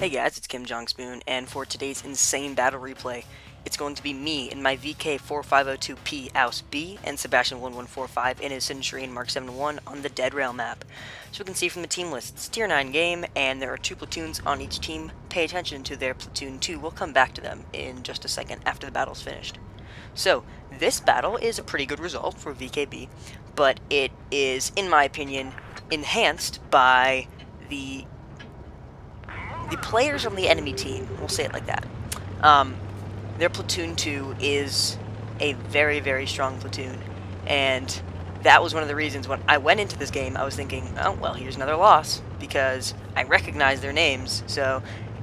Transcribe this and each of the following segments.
Hey guys, it's KimJongSpoon, and for today's insane battle replay, it's going to be me in my VK4502P Ausf B and Sebastian1145 in his Centurion Mark 7-1 on the Dead Rail map. So we can see from the team list, it's tier 9 game, and there are 2 platoons on each team. Pay attention to their platoon 2, we'll come back to them in just a second after the battle's finished. So, this battle is a pretty good result for VKB, but it is, in my opinion, enhanced by the players on the enemy team, we'll say it like that. Their platoon 2 is a very, very strong platoon, and that was one of the reasons when I went into this game, I was thinking, oh, well, here's another loss, because I recognize their names, so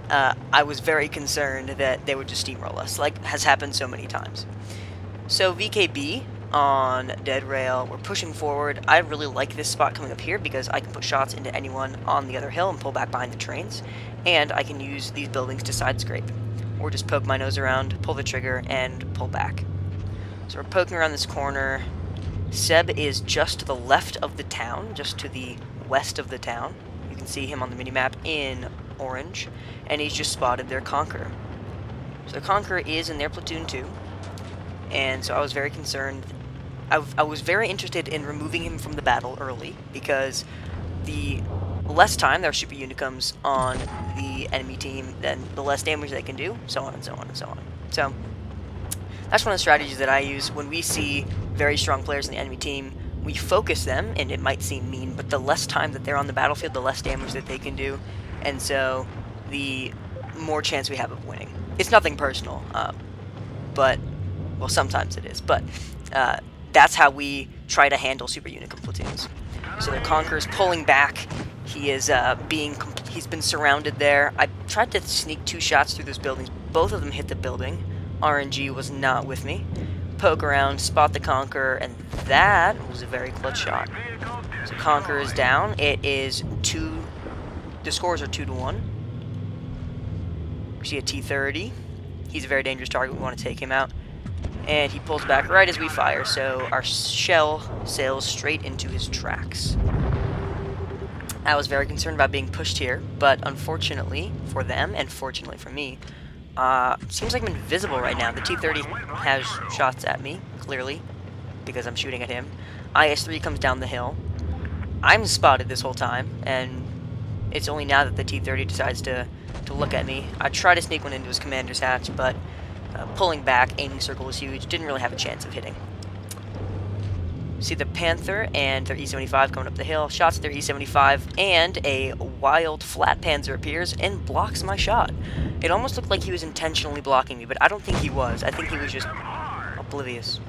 I was very concerned that they would just steamroll us, like has happened so many times. So VKB on Dead Rail, we're pushing forward. I really like this spot coming up here because I can put shots into anyone on the other hill and pull back behind the trains, and I can use these buildings to side scrape, or just poke my nose around, pull the trigger, and pull back. So we're poking around this corner. Seb is just to the left of the town, just to the west of the town. You can see him on the minimap in orange, and he's just spotted their Conqueror. So their Conqueror is in their platoon too, and so I was very concerned. I was very interested in removing him from the battle early, because the less time there are Super Unicums on the enemy team, then the less damage they can do, so on and so on and so on. So that's one of the strategies that I use. When we see very strong players in the enemy team, we focus them, and it might seem mean, but the less time that they're on the battlefield, the less damage that they can do, and so the more chance we have of winning. It's nothing personal, but, well, sometimes it is, but that's how we try to handle Super Unicum platoons. So the Conqueror's pulling back. He is he's been surrounded there. I tried to sneak 2 shots through those buildings. Both of them hit the building. RNG was not with me. Poke around, spot the Conqueror, and that was a very clutch shot. So Conqueror is down. It is the scores are 2-1. We see a T-30. He's a very dangerous target. We want to take him out. And he pulls back right as we fire, so our shell sails straight into his tracks. I was very concerned about being pushed here, but unfortunately for them, and fortunately for me, it seems like I'm invisible right now. The T-30 has shots at me, clearly, because I'm shooting at him. IS-3 comes down the hill. I'm spotted this whole time, and it's only now that the T-30 decides to look at me. I try to sneak one into his commander's hatch, but pulling back, aiming circle was huge, didn't really have a chance of hitting. See the Panther and their E-75 coming up the hill, shots at their E-75, and a wild flat Panzer appears and blocks my shot. It almost looked like he was intentionally blocking me, but I don't think he was. I think he was just oblivious.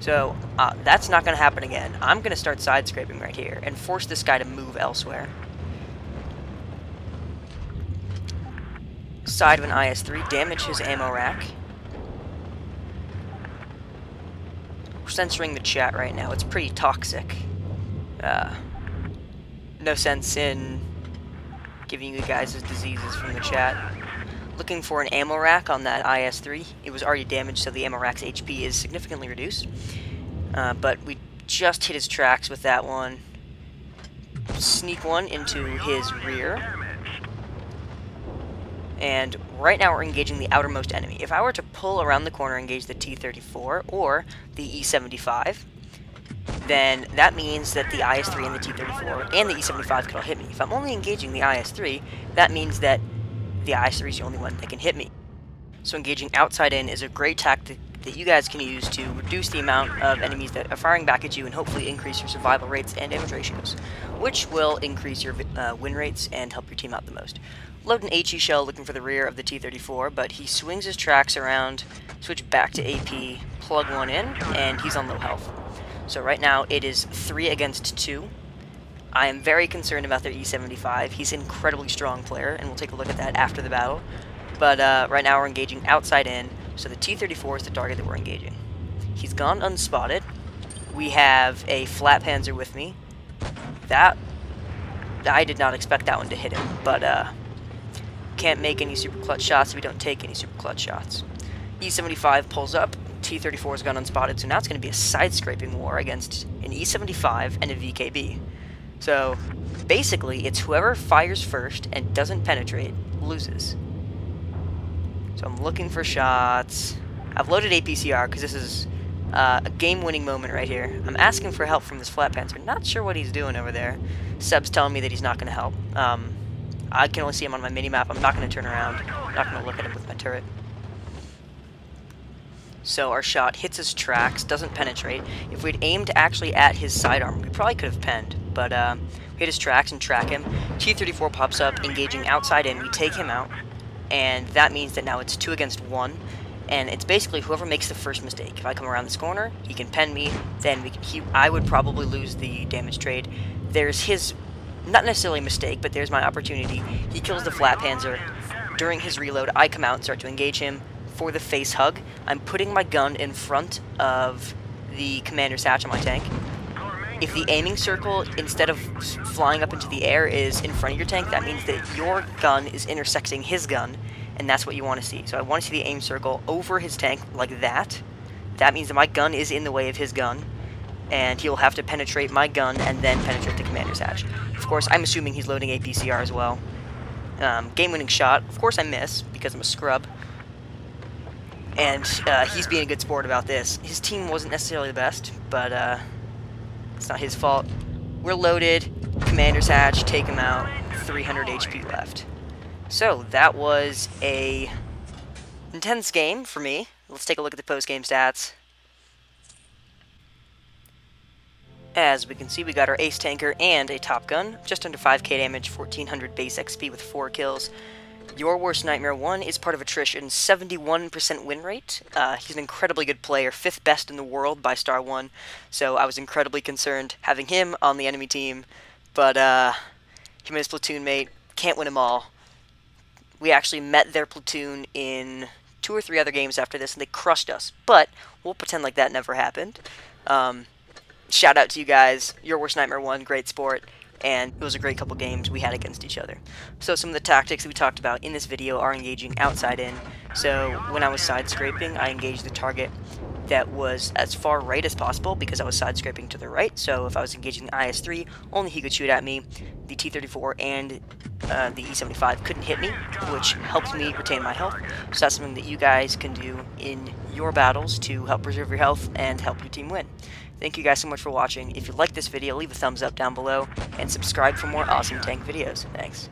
So that's not going to happen again. I'm going to start side scraping right here and force this guy to move elsewhere. Side of an IS-3, damage his ammo rack. We're censoring the chat right now. It's pretty toxic. No sense in giving you guys his diseases from the chat. Looking for an ammo rack on that IS-3. It was already damaged, so the ammo rack's HP is significantly reduced. But we just hit his tracks with that one. Sneak one into his rear. And right now we're engaging the outermost enemy. If I were to pull around the corner and engage the T-34 or the E-75, then that means that the IS-3 and the T-34 and the E-75 could all hit me. If I'm only engaging the IS-3, that means that the IS-3 is the only one that can hit me. So engaging outside in is a great tactic that you guys can use to reduce the amount of enemies that are firing back at you and hopefully increase your survival rates and damage ratios, which will increase your win rates and help your team out the most. Load an HE shell looking for the rear of the T-34, but he swings his tracks around, switch back to AP, plug one in, and he's on low health. So right now it is 3 against 2. I am very concerned about their E-75. He's an incredibly strong player, and we'll take a look at that after the battle. But right now we're engaging outside in, so the T-34 is the target that we're engaging. He's gone unspotted. We have a flat Panzer with me. I did not expect that one to hit him, but can't make any super clutch shots if we don't take any super clutch shots. E-75 pulls up, T-34 has gone unspotted, so now it's going to be a side-scraping war against an E-75 and a VKB. So basically, it's whoever fires first and doesn't penetrate loses. So I'm looking for shots. I've loaded APCR because this is a game-winning moment right here. I'm asking for help from this Flat Panzer. Not sure what he's doing over there. Seb's telling me that he's not going to help. I can only see him on my mini-map. I'm not going to turn around. I'm not going to look at him with my turret. So our shot hits his tracks, doesn't penetrate. If we'd aimed actually at his sidearm, we probably could have penned. But we hit his tracks and track him. T-34 pops up, engaging outside in. We take him out. And that means that now it's 2 against 1. And it's basically whoever makes the first mistake. If I come around this corner, he can pen me, then I would probably lose the damage trade. There's his, not necessarily a mistake, but there's my opportunity. He kills the Flat Panzer. During his reload, I come out and start to engage him for the face hug. I'm putting my gun in front of the commander's hatch on my tank. If the aiming circle, instead of flying up into the air, is in front of your tank, that means that your gun is intersecting his gun, and that's what you want to see. So I want to see the aim circle over his tank like that. That means that my gun is in the way of his gun, and he'll have to penetrate my gun and then penetrate the commander's hatch. Of course, I'm assuming he's loading APCR as well. Game-winning shot. Of course I miss, because I'm a scrub. And he's being a good sport about this. His team wasn't necessarily the best, but it's not his fault. We're loaded. Commander's hatch, take him out. 300 HP left. So that was a intense game for me. Let's take a look at the post-game stats. As we can see, we got our ace tanker and a top gun. Just under 5k damage, 1400 base XP with 4 kills. Your Worst Nightmare 1 is part of attrition, 71% win rate. He's an incredibly good player, 5th best in the world by Star 1, so I was incredibly concerned having him on the enemy team, but him and his platoon mate can't win them all. We actually met their platoon in 2 or 3 other games after this, and they crushed us, but we'll pretend like that never happened. Shout out to you guys, Your Worst Nightmare 1, great sport. And it was a great couple games we had against each other. So some of the tactics that we talked about in this video are engaging outside in. So when I was side scraping, I engaged the target that was as far right as possible because I was side scraping to the right. So if I was engaging the IS-3, only he could shoot at me. The T-34 and the E-75 couldn't hit me, which helped me retain my health. So that's something that you guys can do in your battles to help preserve your health and help your team win. Thank you guys so much for watching. If you liked this video, leave a thumbs up down below, and subscribe for more awesome tank videos. Thanks.